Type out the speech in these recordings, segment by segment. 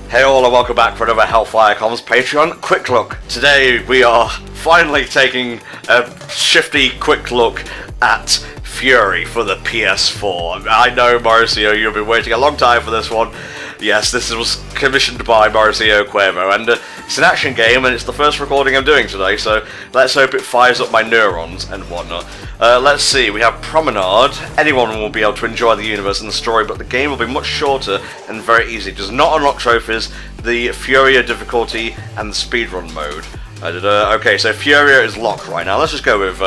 Hey all and welcome back for another HellfireComms Patreon Quick Look. Today we are finally taking a shifty quick look at Furi for the PS4. I know, Mauricio, you've been waiting a long time for this one. Yes, this was commissioned by Mauricio Cuervo, and it's an action game, and it's the first recording I'm doing today, so let's hope it fires up my neurons and whatnot. Let's see, we have Promenade. Anyone will be able to enjoy the universe and the story, but the game will be much shorter and very easy. It does not unlock trophies, the Furia difficulty, and the speedrun mode. Okay, so Furia is locked right now. Let's just go with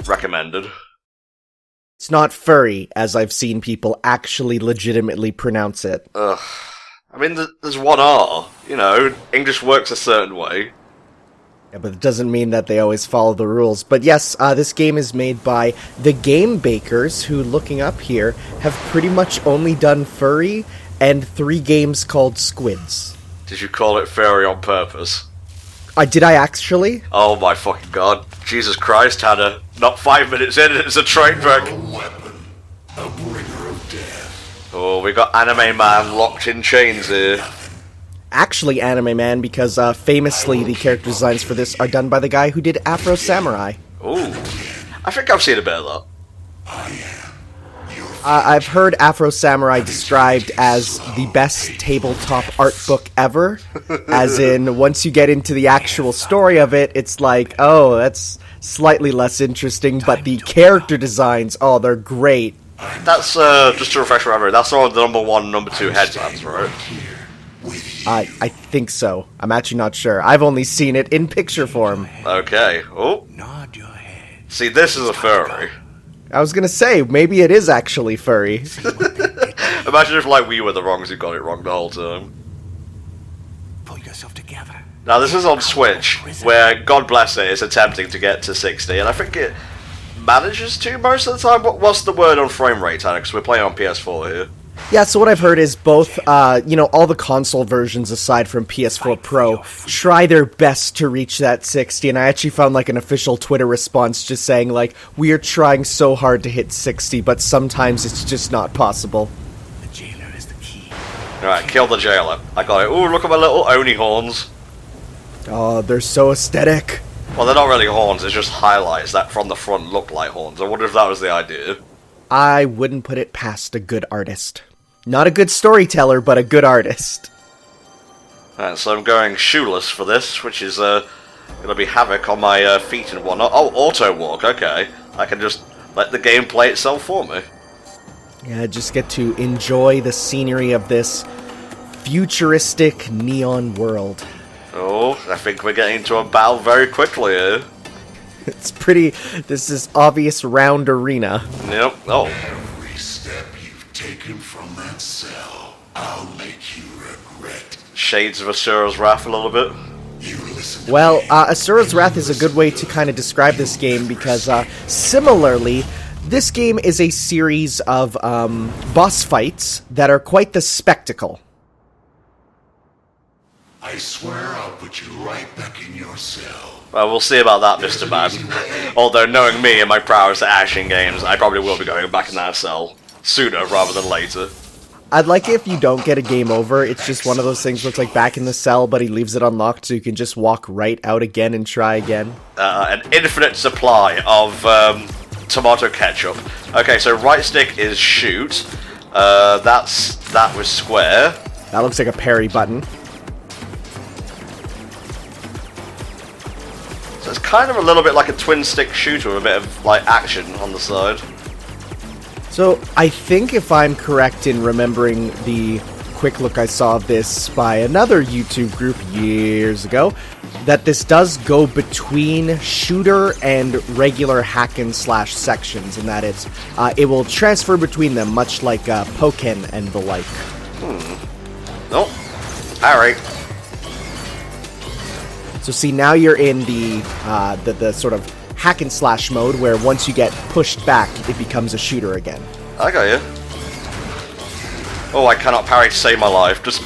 recommended. It's not furry, as I've seen people actually legitimately pronounce it. Ugh. I mean, there's one R. You know, English works a certain way. Yeah, but it doesn't mean that they always follow the rules. But yes, this game is made by the Game Bakers, who, looking up here, have pretty much only done furry and 3 games called Squids. Did you call it furry on purpose? Did I actually? Oh my fucking god. Jesus Christ, Hannah. Not 5 minutes in, it's a train wreck. A weapon, a bringer of death. Oh, we got Anime Man locked in chains here. Actually Anime Man, because famously the character designs for this are done by the guy who did Afro Samurai. Ooh. I think I've seen a bit of that. I am your I've heard Afro Samurai described as the best tabletop art book ever. As in, once you get into the actual story of it, it's like, oh, that's slightly less interesting, but the character designs, oh, they're great. That's, just to refresh my memory, that's all the number 1 and number 2 headbands, right? I think so. I'm actually not sure. I've only seen it in picture form. Okay. Oh. nod your head. See, this is a furry. I was gonna say, maybe it is actually furry. Imagine if, like, we were the wrongs who got it wrong the whole time. Pull yourself together. Now, this is on Switch, where, God bless it, is attempting to get to 60, and I think it manages to most of the time. What's the word on frame rate, Hannah? Because we're playing on PS4 here. Yeah, so what I've heard is both, all the console versions aside from PS4 Pro try their best to reach that 60, and I actually found, like, an official Twitter response just saying, like, we are trying so hard to hit 60, but sometimes it's just not possible. The jailer is the key. Alright, kill the jailer. I got it. Ooh, look at my little Oni horns. Oh, they're so aesthetic. Well, they're not really horns, it's just highlights that from the front look like horns. I wonder if that was the idea. I wouldn't put it past a good artist. Not a good storyteller, but a good artist. Alright, so I'm going shoeless for this, which is gonna be havoc on my feet and whatnot. Oh, auto walk, okay. I can just let the game play itself for me. Yeah, just get to enjoy the scenery of this futuristic neon world. Oh, I think we're getting into a battle very quickly here. It's pretty... This is obvious round arena. Yep, oh. Every step you've taken from that cell, I'll make you regret. Shades of Asura's Wrath a little bit. You listen to Well, me. Asura's Wrath is a good way to kind of describe this game because, similarly, this game is a series of boss fights that are quite the spectacle. I swear I'll put you right back in your cell. Well, we'll see about that, Mr. Man. Although, knowing me and my prowess at action games, I probably will be going back in that cell. Sooner rather than later. I'd like it if you don't get a game over. It's just one of those things where it's like back in the cell, but he leaves it unlocked so you can just walk right out again and try again. An infinite supply of tomato ketchup. Okay, so right stick is shoot. That was square. That looks like a parry button. So it's kind of a little bit like a twin stick shooter with a bit of like action on the side. So, I think if I'm correct in remembering the quick look I saw of this by another YouTube group years ago, that this does go between shooter and regular hack and slash sections, and that it will transfer between them, much like Pokken and the like. Nope. Alright. So see, now you're in the sort of hack and slash mode, where once you get pushed back, it becomes a shooter again. I got you. Oh, I cannot parry to save my life. Just...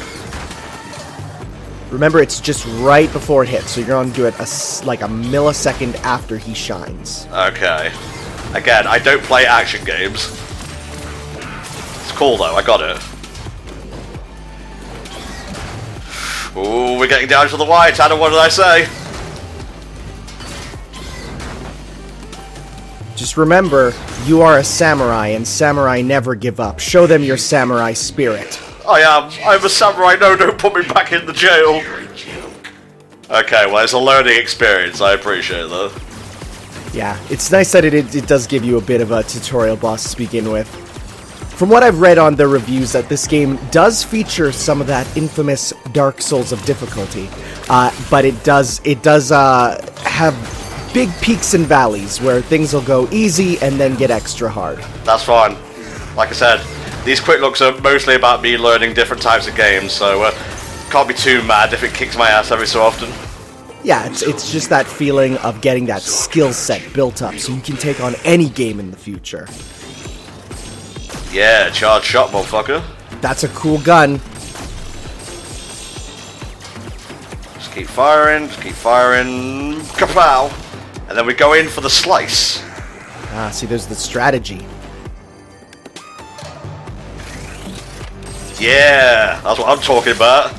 Remember, it's just right before it hits, so you're going to do it like a millisecond after he shines. Okay. Again, I don't play action games. It's cool though, I got it. Ooh, we're getting down to the wire, Tanner, what did I say? Just remember, you are a samurai, and samurai never give up. Show them your samurai spirit. I am. I'm a samurai. No, don't put me back in the jail. Okay, well, it's a learning experience. I appreciate that. Yeah, it's nice that it does give you a bit of a tutorial boss to begin with. From what I've read on the reviews, that this game does feature some of that infamous Dark Souls of difficulty, but it does have big peaks and valleys where things will go easy and then get extra hard. That's fine. Like I said, these quick looks are mostly about me learning different types of games, so can't be too mad if it kicks my ass every so often. Yeah, it's just that feeling of getting that skill set built up so you can take on any game in the future. Yeah, charge shot, motherfucker. That's a cool gun. Just keep firing, kapow! And then we go in for the slice. Ah, see, there's the strategy. Yeah, that's what I'm talking about.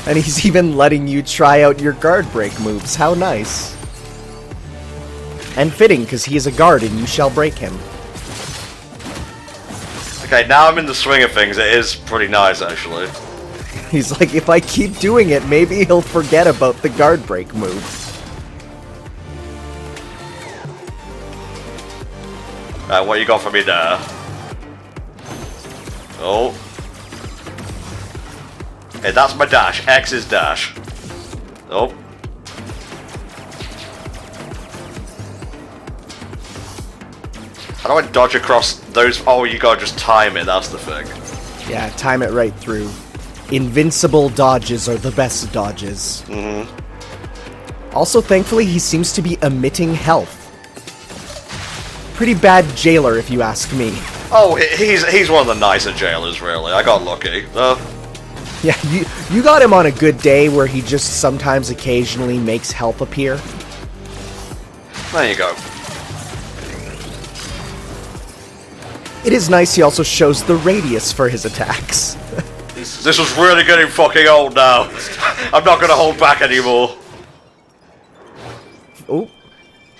And he's even letting you try out your guard break moves. How nice. And fitting, because he is a guard and you shall break him. Okay, now I'm in the swing of things. It is pretty nice, actually. He's like, if I keep doing it, maybe he'll forget about the guard break move. What you got for me there? Oh. Hey, that's my dash. X is dash. Oh. How do I dodge across those? Oh, you gotta just time it, that's the thing. Yeah, time it right through. Invincible dodges are the best dodges. Mm-hmm. Also, thankfully, he seems to be emitting health. Pretty bad jailer, if you ask me. Oh, he's one of the nicer jailers, really. I got lucky. Yeah, you got him on a good day where he just sometimes occasionally makes help appear. There you go. It is nice he also shows the radius for his attacks. This was really getting fucking old now. I'm not gonna hold back anymore. Oh,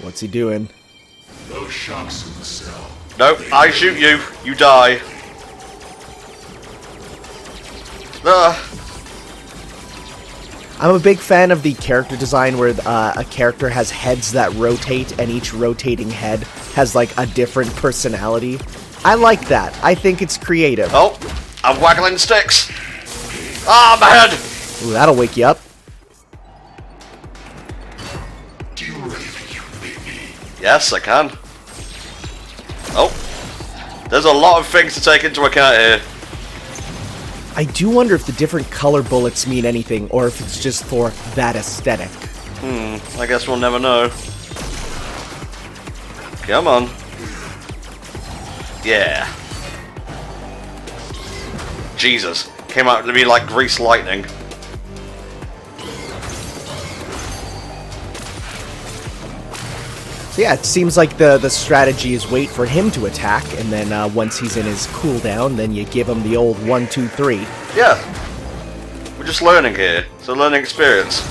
what's he doing? Those shocks in the cell. Nope, I shoot you. You die. I'm a big fan of the character design where a character has heads that rotate and each rotating head has like a different personality. I like that. I think it's creative. Oh, I'm waggling sticks. Ah, my head. Ooh, that'll wake you up. Do you really think you can beat me? Yes, I can. Oh, there's a lot of things to take into account here. I do wonder if the different color bullets mean anything, or if it's just for that aesthetic. I guess we'll never know. Come on. Yeah. Jesus. Came out to be like grease lightning. So yeah, it seems like the strategy is wait for him to attack, and then once he's in his cooldown, then you give him the old 1, 2, 3. Yeah. We're just learning here. It's a learning experience.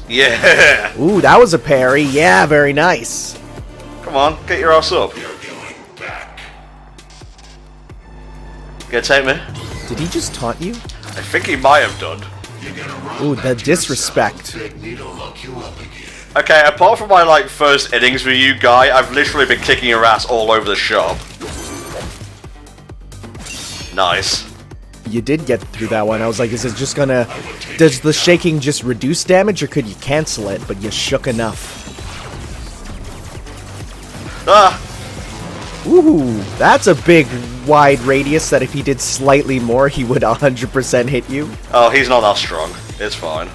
Yeah. Ooh, that was a parry. Yeah, very nice. Come on, get your ass up. You're going back. Gonna take me? Did he just taunt you? I think he might have done. You're gonna run Ooh, back the to disrespect. yourself. Get me to look you up again. Okay, apart from my like first innings with you, Guy, I've literally been kicking your ass all over the shop. Nice. You did get through that one. I was like, is it just gonna... Does the shaking just reduce damage, or could you cancel it? But you shook enough. Ah! Ooh, that's a big, wide radius that if he did slightly more, he would 100% hit you. Oh, he's not that strong. It's fine.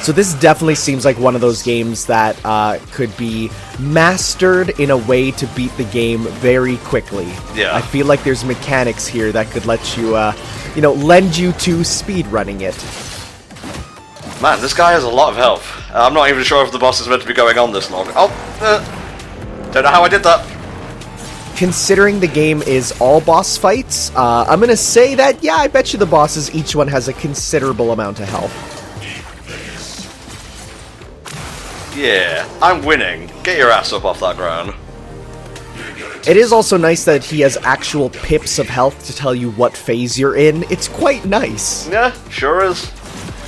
So this definitely seems like one of those games that could be mastered in a way to beat the game very quickly. Yeah. I feel like there's mechanics here that could let you, lend you to speedrunning it. Man, this guy has a lot of health. I'm not even sure if the boss is meant to be going on this long. Oh, don't know how I did that. considering the game is all boss fights, I'm gonna say that, yeah, I bet you the bosses, each one has a considerable amount of health. Yeah, I'm winning. Get your ass up off that ground. It is also nice that he has actual pips of health to tell you what phase you're in. It's quite nice. Yeah, sure is.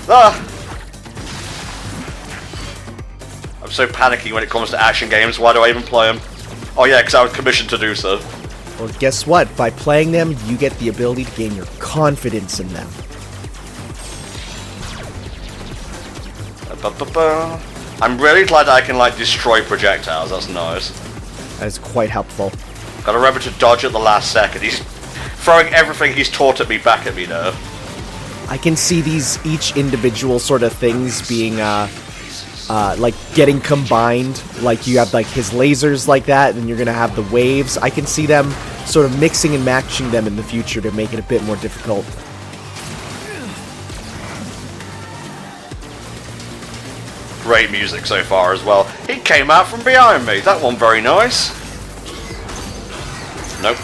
Ah! I'm so panicky when it comes to action games. Why do I even play them? Oh yeah, because I was commissioned to do so. Well, guess what? By playing them, you get the ability to gain your confidence in them. I'm really glad I can, like, destroy projectiles. That's nice. That is quite helpful. Gotta remember to dodge at the last second. He's throwing everything he's taught at me back at me now. I can see these, each individual sort of things being, like, getting combined. Like, you have, like, his lasers like that, and you're gonna have the waves. I can see them sort of mixing and matching them in the future to make it a bit more difficult. Great music so far as well. He came out from behind me. That one very nice. Nope.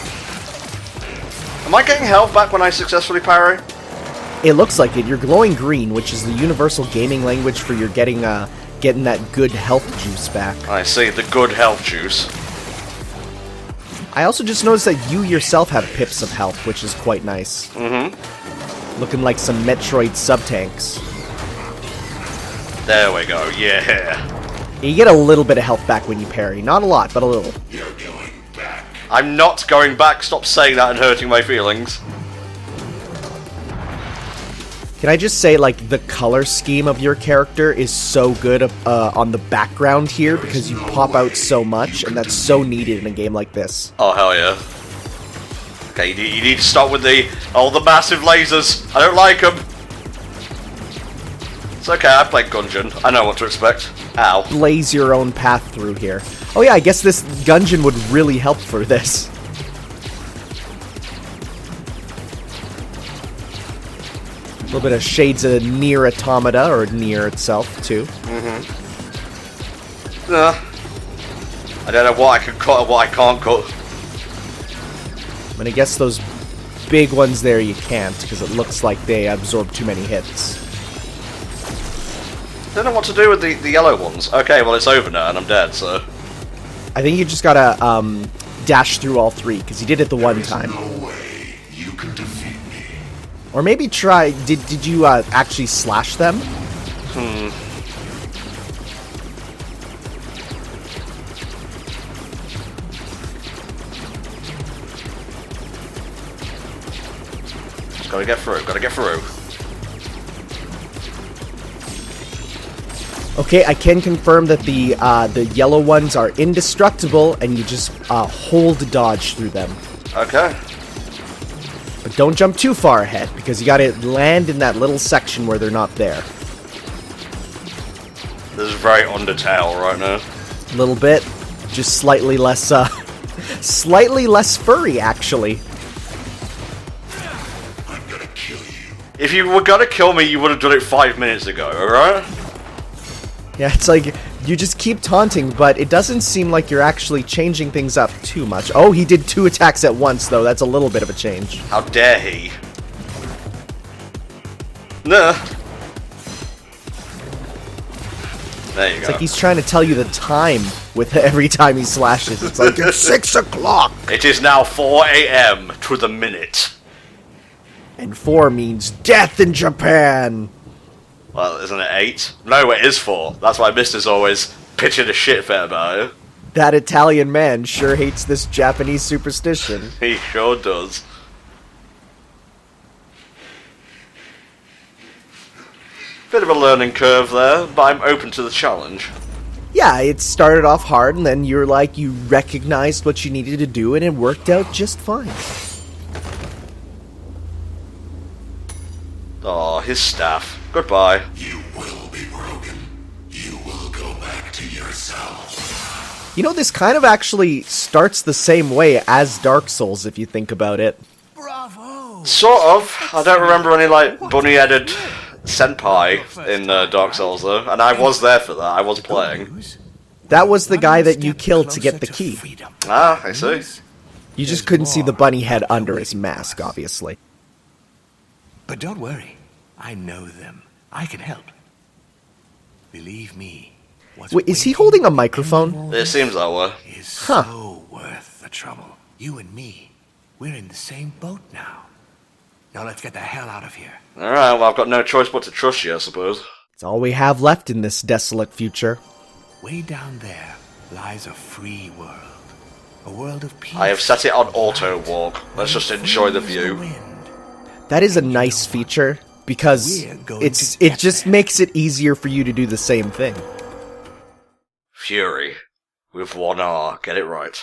Am I getting health back when I successfully parry? It looks like it. You're glowing green, which is the universal gaming language for your getting that good health juice back. I see, the good health juice. I also just noticed that you yourself have pips of health, which is quite nice. Mm-hmm. Looking like some Metroid sub-tanks. There we go, yeah. You get a little bit of health back when you parry. Not a lot, but a little. You're going back. I'm not going back. Stop saying that and hurting my feelings. Can I just say, like, the color scheme of your character is so good on the background here because you pop out so much, and that's so needed in a game like this. Oh, hell yeah. Okay, you need to stop with the massive lasers. I don't like them. It's okay, I played Gungeon. I know what to expect. Ow. Blaze your own path through here. Oh yeah, I guess this Gungeon would really help for this. A little bit of shades of Nier Automata, or Nier itself, too. Mm-hmm. I don't know what I can cut and what I can't cut. I'm gonna guess those big ones there you can't, because it looks like they absorb too many hits. I don't know what to do with the yellow ones. Okay, well it's over now and I'm dead, so... I think you just gotta dash through all three, because you did it the one time. No way you can defeat me. Or maybe try... Did you actually slash them? Just gotta get through, gotta get through. Okay, I can confirm that the yellow ones are indestructible, and you just hold dodge through them. Okay. But don't jump too far ahead, because you gotta land in that little section where they're not there. This is very Undertale right now. A little bit. Just slightly less, slightly less furry, actually. I'm gonna kill you. If you were gonna kill me, you would have done it 5 minutes ago, alright? Yeah, it's like, you just keep taunting, but it doesn't seem like you're actually changing things up too much. Oh, he did 2 attacks at once, though. That's a little bit of a change. How dare he? Nah. There you go. It's like he's trying to tell you the time with every time he slashes. It's like, it's 6 o'clock! It is now 4 a.m. to the minute. And 4 means death in Japan! Well, isn't it 8? No, it is 4. That's why Mister's always pitching a shit fit about it. That Italian man sure hates this Japanese superstition. He sure does. Bit of a learning curve there, but I'm open to the challenge. Yeah, it started off hard, and then you're like, you recognized what you needed to do, and it worked out just fine. Oh, his staff. Goodbye. You will be broken. You will go back to yourself. You know, this kind of actually starts the same way as Dark Souls, if you think about it. Bravo! Sort of. I don't remember any, like, bunny-headed senpai in Dark Souls, though. And I was there for that. I was playing. That was the guy that you killed to get the key. Ah, I see. You just couldn't see the bunny head under his mask, obviously. But don't worry. I know them. I can help. Believe me. Wait, is he holding a microphone? It seems that way. Is so worth the trouble. You and me, we're in the same boat now. Now let's get the hell out of here. Alright, well, I've got no choice but to trust you, I suppose. It's all we have left in this desolate future. Way down there lies a free world. A world of peace. I have set it on auto walk. Let's just enjoy the view. That is a nice feature, because it just makes it easier for you to do the same thing. Fury. With one R. Get it right.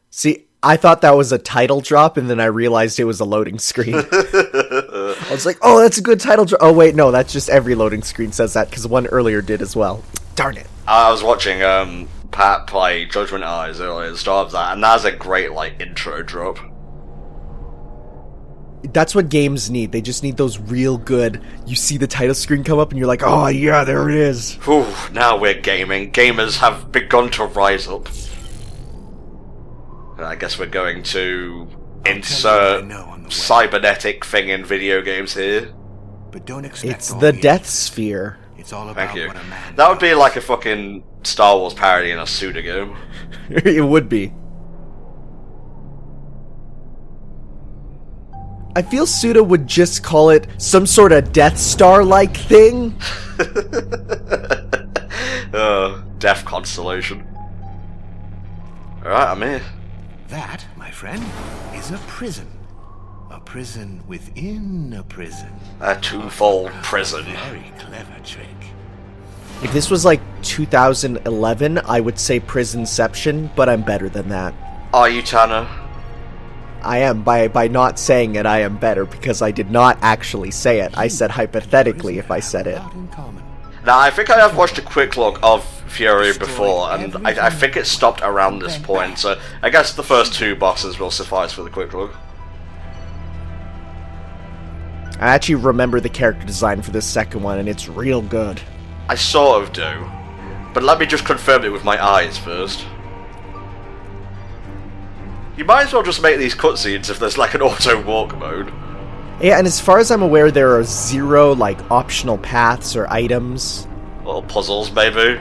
See, I thought that was a title drop, and then I realized it was a loading screen. I was like, oh, that's a good title drop. Oh, wait, no, that's just every loading screen says that, because one earlier did as well. Darn it. I was watching Pat play Judgment Eyes earlier at the start of that, and that's a great, like, intro drop. That's what games need. They just need those real good, you see the title screen come up, and you're like, oh, yeah, there it is. Whew, now we're gaming. Gamers have begun to rise up. I guess we're going to insert cybernetic thing in video games here. But don't expect It's the Death Sphere. It's all about Thank you. what a man That would be like a fucking Star Wars parody in a Suda game. It would be. I feel Suda would just call it some sort of Death Star-like thing. Death Constellation. Alright, I'm here. That, my friend, is a prison. A prison within a prison. A twofold prison. Very clever trick. If this was like 2011, I would say Prisonception, but I'm better than that. Are you, Tanner? I am. By not saying it, I am better, because I did not actually say it. I said hypothetically if I said it. Now, I think I have watched a quick look of Fury before, and I think it stopped around this point, so I guess the first two bosses will suffice for the quick look. I actually remember the character design for this second one, and it's real good. I sort of do, but let me just confirm it with my eyes first. You might as well just make these cutscenes if there's like an auto walk mode. Yeah, and as far as I'm aware, there are 0 like optional paths or items. Little puzzles, maybe.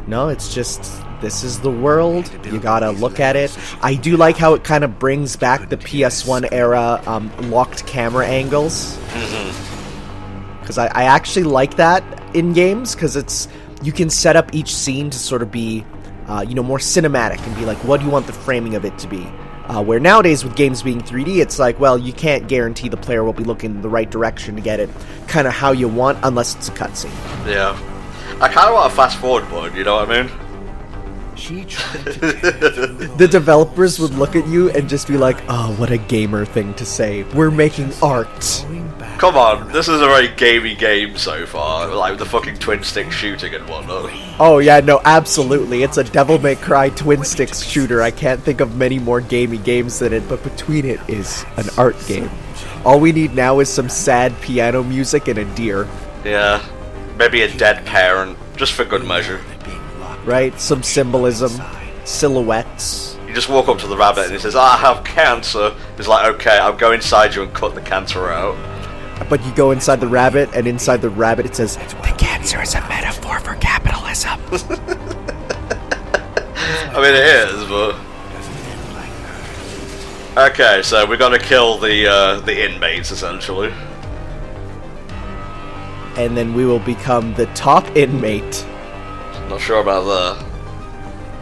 No, it's just, this is the world, you gotta look at it. I do like how it kind of brings back the PS1 era locked camera angles. Because I actually like that in games, because it's, you can set up each scene to sort of be, more cinematic, and be like, what do you want the framing of it to be? Where nowadays, with games being 3D, it's like, well, you can't guarantee the player will be looking in the right direction to get it kind of how you want, unless it's a cutscene. Yeah. I kind of want a fast forward mode, you know what I mean? She tried to The developers would look at you and just be like, oh, what a gamer thing to say. We're making art. Come on, this is a very gamey game so far, like the fucking twin stick shooting and whatnot. Oh yeah, no, absolutely. It's a Devil May Cry twin sticks shooter. I can't think of many more gamey games than it, but between it is an art game. All we need now is some sad piano music and a deer. Yeah, maybe a dead parent, just for good measure. Right? Some symbolism, silhouettes. You just walk up to the rabbit and he says, I have cancer. He's like, okay, I'll go inside you and cut the cancer out. But you go inside the rabbit, and inside the rabbit it says, the cancer is a metaphor for capitalism. I mean, it is, but... Okay, so we're gonna kill the inmates, essentially. And then we will become the top inmate. Not sure about that.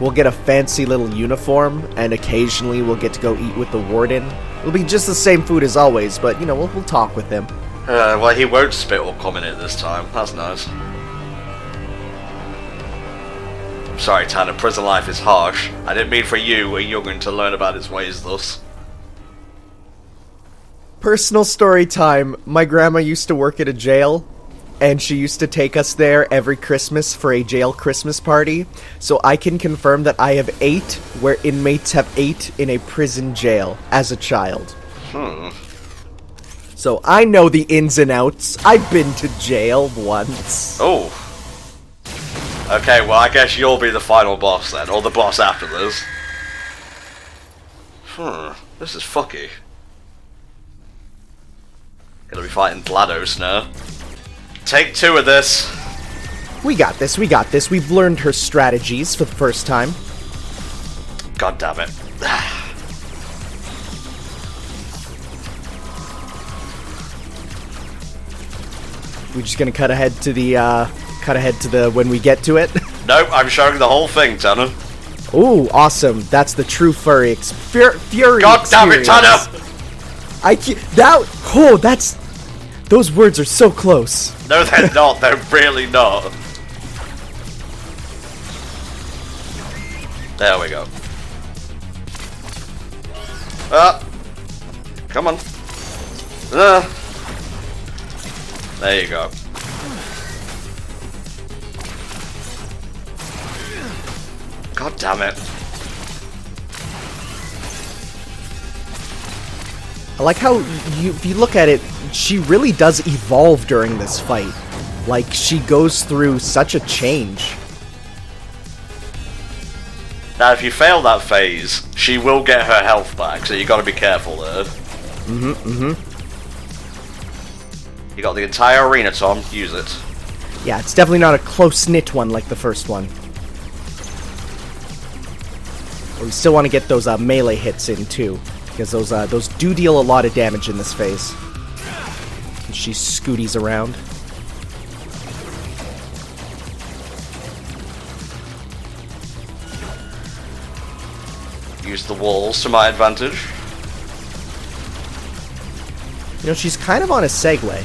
We'll get a fancy little uniform, and occasionally we'll get to go eat with the warden. It'll be just the same food as always, but, we'll talk with him. Well, he won't spit or comment it this time. That's nice. I'm sorry, Tanner, prison life is harsh. I didn't mean for you, a young'un, to learn about its ways thus. Personal story time. My grandma used to work at a jail, and she used to take us there every Christmas for a jail Christmas party. So I can confirm that I have ate where inmates have ate in a prison jail as a child. So I know the ins and outs. I've been to jail once. Oh. Okay, well, I guess you'll be the final boss then, or the boss after this. This is fucky. Gonna be fighting GLaDOS now. Take 2 of this. We got this, we got this. We've learned her strategies for the first time. God damn it. We're just gonna cut ahead to the when we get to it. Nope, I'm showing the whole thing, Tanner. Ooh, awesome! That's the true Furi Fury. God damn it, Tanner! Those words are so close. No, they're not. They're really not. There we go. Come on. There you go. God damn it. I like how if you look at it, she really does evolve during this fight. Like, she goes through such a change. Now, if you fail that phase, she will get her health back, so you gotta be careful there. You got the entire arena, Tom. Use it. Yeah, it's definitely not a close-knit one like the first one. But we still want to get those melee hits in, too. Because those do deal a lot of damage in this phase. And she scooties around. Use the walls to my advantage. You know, she's kind of on a segue.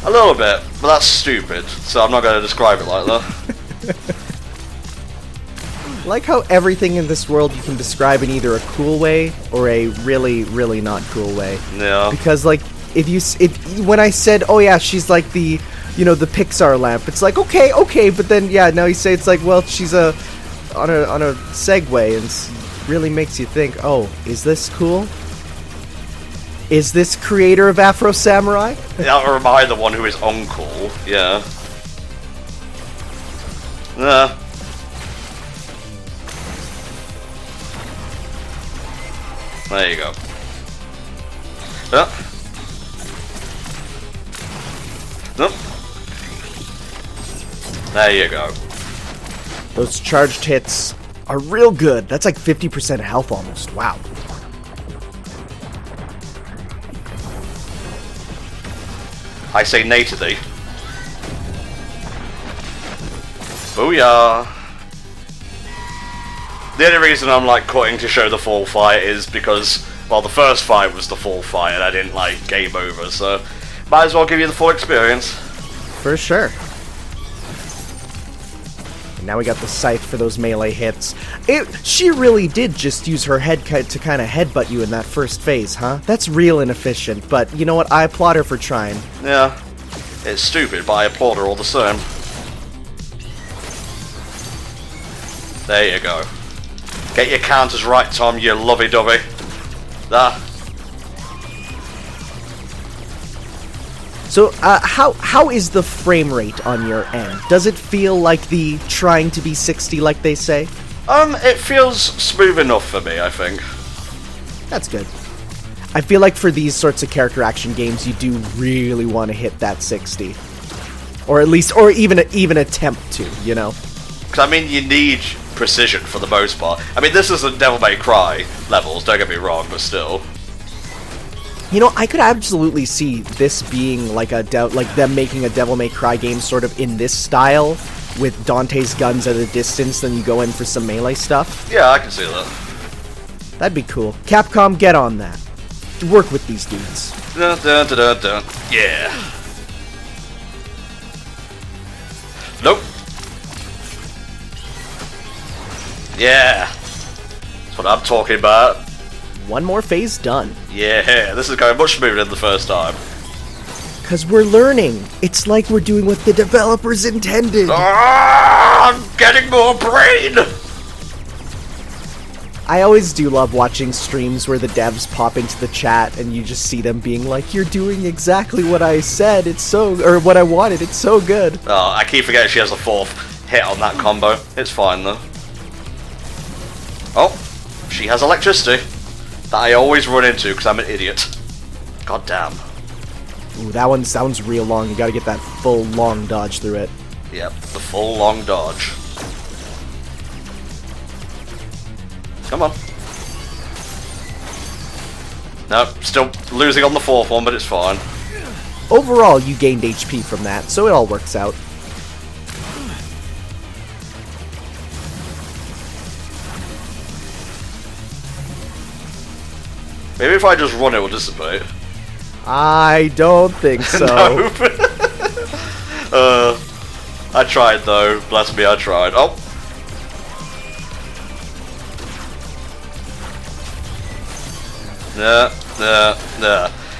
A little bit, but that's stupid, so I'm not going to describe it like that. I like how everything in this world you can describe in either a cool way or a really, really not cool way. Yeah. Because, like, when I said, oh yeah, she's like the, the Pixar lamp, it's like, okay, but then, yeah, now you say it's like, well, she's on a Segway, and really makes you think, oh, is this cool? Is this creator of Afro Samurai? Yeah, or am I the one who is uncool? Yeah. There you go. There you go. Those charged hits are real good. That's like 50% health almost. Wow. I say nay to thee. Booyah! The only reason I'm like cutting to show the full fight is because, well, the first fight was the full fight and I didn't like game over, so might as well give you the full experience. For sure. And now we got the scythe for those melee hits. She really did just use her head to kind of headbutt you in that first phase, huh? That's real inefficient, but you know what? I applaud her for trying. Yeah, it's stupid, but I applaud her all the same. There you go. Get your counters right, Tom, you lovey-dovey. There. So, how is the frame rate on your end? Does it feel like the trying to be 60 like they say? It feels smooth enough for me, I think. That's good. I feel like for these sorts of character action games, you do really want to hit that 60. Or at least, or even attempt to, you know? Because, I mean, you need precision for the most part. I mean, this isn't Devil May Cry levels, don't get me wrong, but still. You know, I could absolutely see this being like them making a Devil May Cry game sort of in this style, with Dante's guns at a distance, then you go in for some melee stuff. Yeah, I can see that. That'd be cool. Capcom, get on that. Work with these dudes. Dun, dun, dun, dun, dun. Yeah. Nope. Yeah. That's what I'm talking about. One more phase done. Yeah, this is going much smoother than the first time. Because we're learning. It's like we're doing what the developers intended. I'm getting more brain! I always do love watching streams where the devs pop into the chat and you just see them being like, you're doing exactly what I said, or what I wanted, it's so good. Oh, I keep forgetting she has a fourth hit on that combo. It's fine though. Oh, she has electricity. that I always run into because I'm an idiot. God damn. Ooh, that one sounds real long. You gotta get that full long dodge through it. Yep, the full long dodge. Come on. Nope, still losing on the fourth one, but it's fine. Overall, you gained HP from that, so it all works out. Maybe if I just run, it will dissipate. I don't think so. Nope. I tried though. Bless me, I tried. Oh. Nah.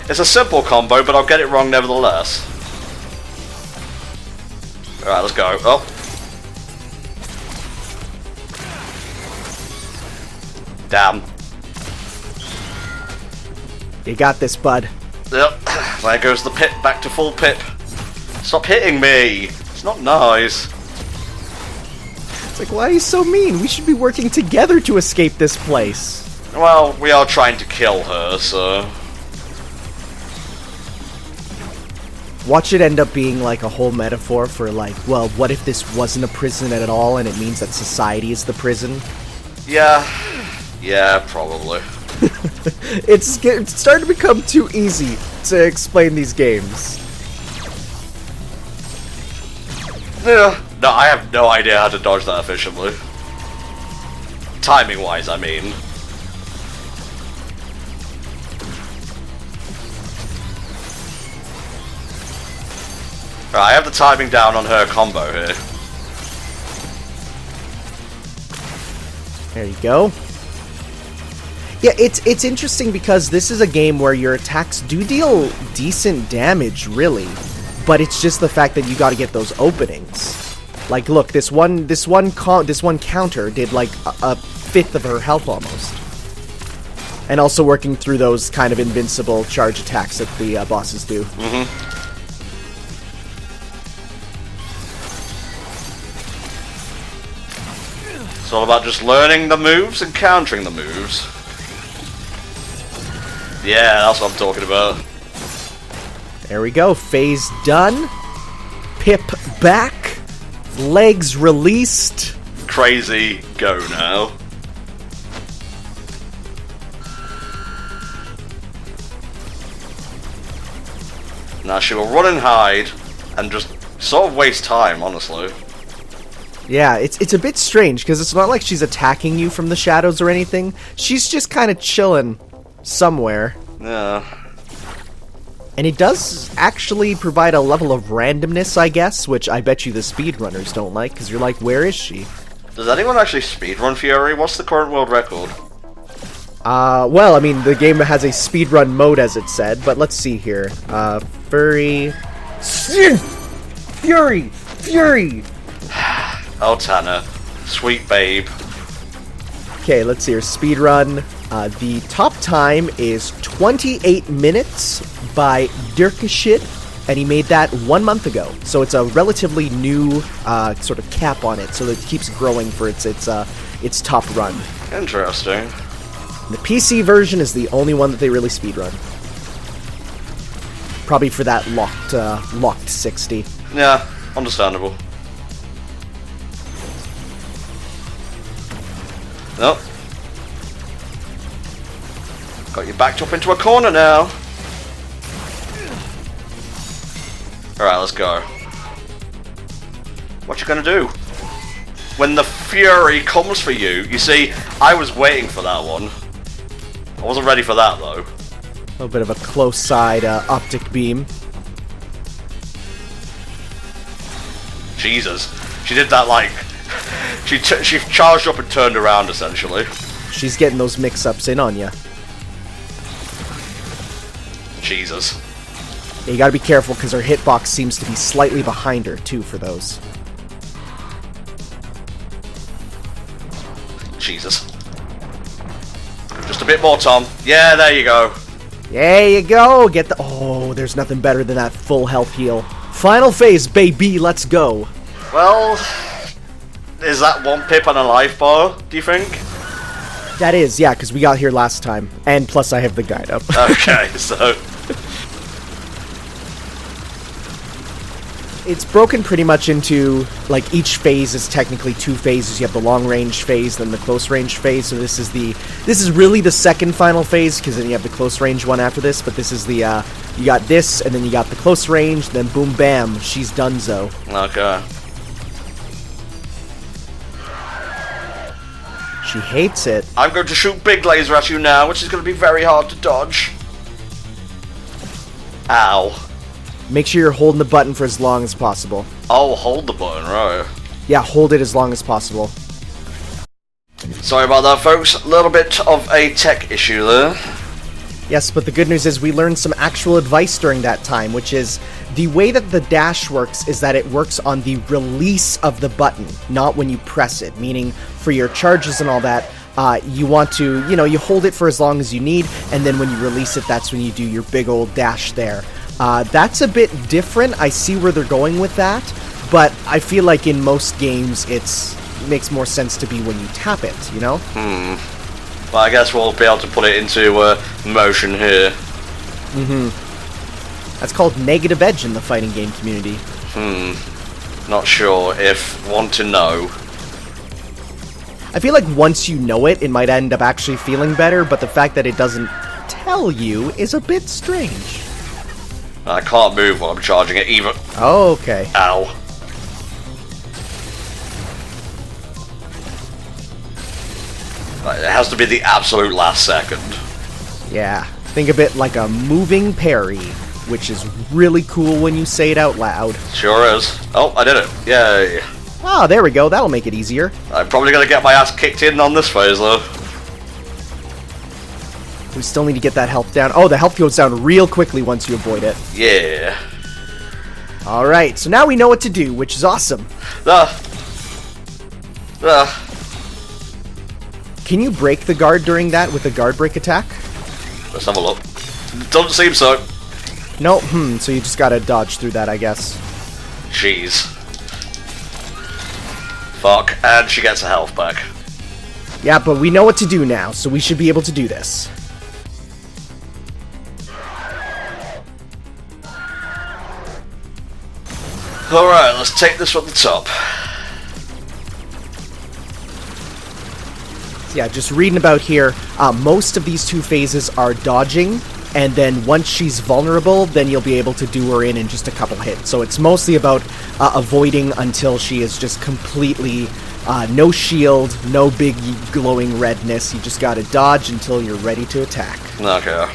It's a simple combo, but I'll get it wrong nevertheless. Alright, let's go. Oh. Damn. You got this, bud. Yep. There goes the pip back to full pip. Stop hitting me. It's not nice. It's like, why are you so mean? We should be working together to escape this place. Well, we are trying to kill her, so... Watch it end up being like a whole metaphor for like, well, what if this wasn't a prison at all and it means that society is the prison? Yeah, probably. It's starting to become too easy to explain these games. Yeah. No, I have no idea how to dodge that efficiently. Timing-wise, I mean. Right, I have the timing down on her combo here. There you go. Yeah, it's interesting because this is a game where your attacks do deal decent damage, really, but it's just the fact that you got to get those openings. Like, look, this one counter did like a fifth of her health almost, and also working through those kind of invincible charge attacks that the bosses do. Mm-hmm. It's all about just learning the moves and countering the moves. Yeah, that's what I'm talking about. There we go. Phase done. Pip back. Legs released. Crazy, go now. Now she will run and hide and just sort of waste time, honestly. Yeah, it's a bit strange because it's not like she's attacking you from the shadows or anything. She's just kind of chilling somewhere. Yeah. And it does actually provide a level of randomness, I guess, which I bet you the speedrunners don't like, because you're like, where is she? Does anyone actually speedrun Fury? What's the current world record? Well, I mean, the game has a speedrun mode, as it said, but let's see here. Furi... Fury! Oh, Tanner. Sweet babe. Okay, let's see here. Speedrun. The top time is 28 minutes by Dirkashit, and he made that 1 month ago. So it's a relatively new sort of cap on it, so that it keeps growing for its top run. Interesting. The PC version is the only one that they really speedrun. Probably for that locked 60. Yeah, understandable. Nope. Got you backed up into a corner now. Alright, let's go. What you gonna do? When the Fury comes for you. You see, I was waiting for that one. I wasn't ready for that, though. A little bit of a close side optic beam. Jesus. She did that like... she charged up and turned around, essentially. She's getting those mix-ups in on you. Jesus. Yeah, you gotta be careful because her hitbox seems to be slightly behind her, too, for those. Jesus. Just a bit more, Tom. Yeah, there you go. There you go! Get the... Oh, there's nothing better than that full health heal. Final phase, baby! Let's go! Well... Is that one pip on a life bar, do you think? That is, yeah, because we got here last time. And plus I have the guide up. Okay, so... It's broken pretty much into, like, each phase is technically 2 phases. You have the long-range phase, then the close-range phase. So this is really the second final phase, because then you have the close-range one after this. But this is the, you got this, and then you got the close-range, then boom, bam, she's donezo. Okay. She hates it. I'm going to shoot big laser at you now, which is going to be very hard to dodge. Ow. Make sure you're holding the button for as long as possible. Oh, hold the button, right. Yeah, hold it as long as possible. Sorry about that, folks. A little bit of a tech issue there. Yes, but the good news is we learned some actual advice during that time, which is the way that the dash works is that it works on the release of the button, not when you press it. Meaning, for your charges and all that, you want to, you hold it for as long as you need, and then when you release it, that's when you do your big old dash there. That's a bit different. I see where they're going with that, but I feel like in most games it makes more sense to be when you tap it, you know? Well, I guess we'll be able to put it into motion here. That's called negative edge in the fighting game community. Not sure if want to know. I feel like once you know it, it might end up actually feeling better, but the fact that it doesn't tell you is a bit strange. I can't move while I'm charging it either. Oh, okay. Ow. It has to be the absolute last second. Yeah. Think of it like a moving parry, which is really cool when you say it out loud. Sure is. Oh, I did it. Yay. Oh, there we go. That'll make it easier. I'm probably going to get my ass kicked in on this phase, though. We still need to get that health down. Oh, the health goes down real quickly once you avoid it. Yeah. Alright, so now we know what to do, which is awesome. Can you break the guard during that with a guard break attack? Let's have a look. Doesn't seem so. No, so you just gotta dodge through that, I guess. Jeez. Fuck, and she gets a health back. Yeah, but we know what to do now, so we should be able to do this. Alright, let's take this from the top. Yeah, just reading about here, most of these 2 phases are dodging, and then once she's vulnerable, then you'll be able to do her in just a couple hits. So it's mostly about avoiding until she is just completely no shield, no big glowing redness. You just gotta dodge until you're ready to attack. Okay.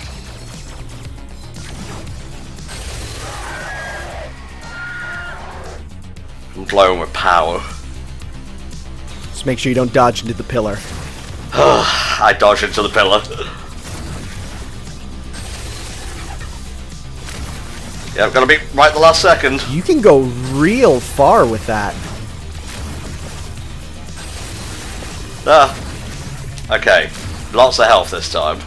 I'm glowing with power. Just make sure you don't dodge into the pillar. I dodge into the pillar. Yeah, I'm gonna be right the last second. You can go real far with that. Okay. Lots of health this time.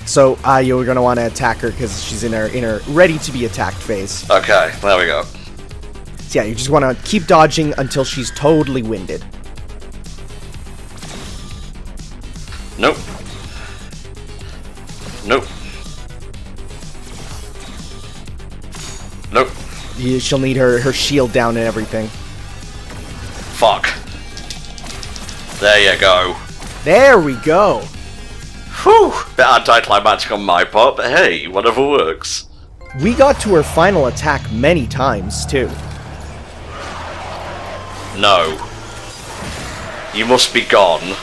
So, you're gonna want to attack her because she's in her ready to be attacked phase. Okay, there we go. So yeah, you just want to keep dodging until she's totally winded. Nope. Nope. Nope. She'll need her shield down and everything. Fuck. There you go. There we go. Whew! Bit anticlimactic on my part, but hey, whatever works. We got to her final attack many times, too. No. You must be gone.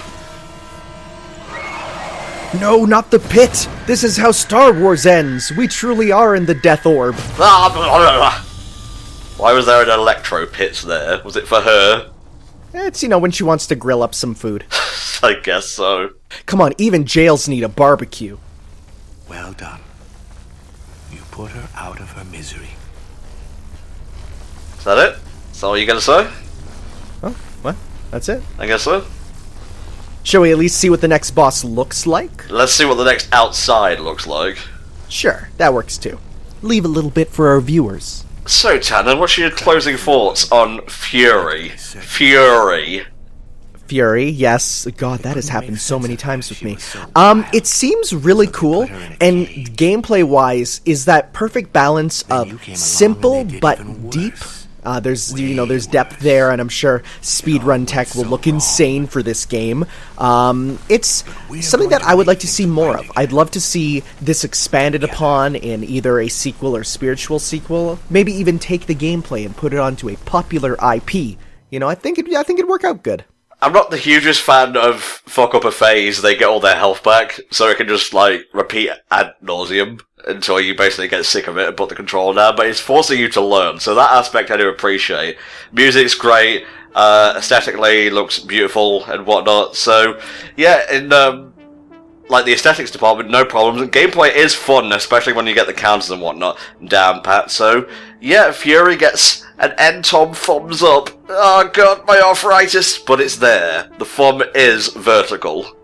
No, not the pit! This is how Star Wars ends! We truly are in the Death Orb. Why was there an electro pit there? Was it for her? It's, when she wants to grill up some food. I guess so. Come on, even jails need a barbecue. Well done. You put her out of her misery. Is that it? Is that all you gonna say? Oh, what? That's it? I guess so. Shall we at least see what the next boss looks like? Let's see what the next outside looks like. Sure, that works too. Leave a little bit for our viewers. So, Tannen, what's your closing thoughts on Furi? Furi. Furi, yes. God, that has happened so many times with me. It seems really cool, and gameplay-wise, is that perfect balance of simple but deep. There's depth there, and I'm sure speedrun tech will look insane for this game. It's something that I would like to see more of. I'd love to see this expanded upon in either a sequel or spiritual sequel. Maybe even take the gameplay and put it onto a popular IP. I think it'd work out good. I'm not the hugest fan of fuck up a phase, they get all their health back, so it can just, repeat ad nauseum until you basically get sick of it and put the control down, but it's forcing you to learn, so that aspect I do appreciate. Music's great, aesthetically looks beautiful and whatnot, so, yeah, in, the aesthetics department, no problems. Gameplay is fun, especially when you get the counters and whatnot down pat, so, yeah, Furi gets an end-tom thumbs up. Oh god, my arthritis! But it's there. The thumb is vertical.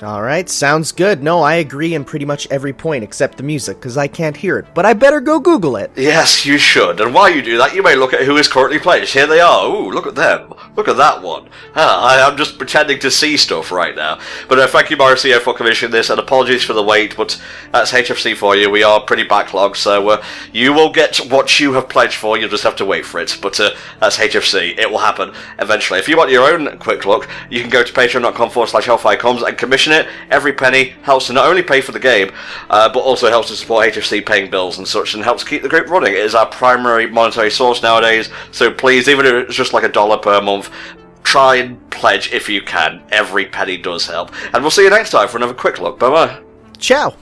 Alright, sounds good. No, I agree in pretty much every point except the music, because I can't hear it. But I better go Google it. Yes, you should. And while you do that, you may look at who is currently playing. Here they are. Ooh, look at them. Look at that one. I'm just pretending to see stuff right now. But thank you, Mauricio, for commissioning this, and apologies for the wait, but that's HFC for you. We are pretty backlogged, so you will get what you have pledged for. You'll just have to wait for it. But that's HFC. It will happen eventually. If you want your own quick look, you can go to patreon.com/HellfireComms and commission it. Every penny helps to not only pay for the game, but also helps to support HFC paying bills and such, and helps keep the group running. It is our primary monetary source nowadays, so please, even if it's just like $1 per month, try and pledge if you can. Every penny does help. And we'll see you next time for another quick look. Bye-bye. Ciao!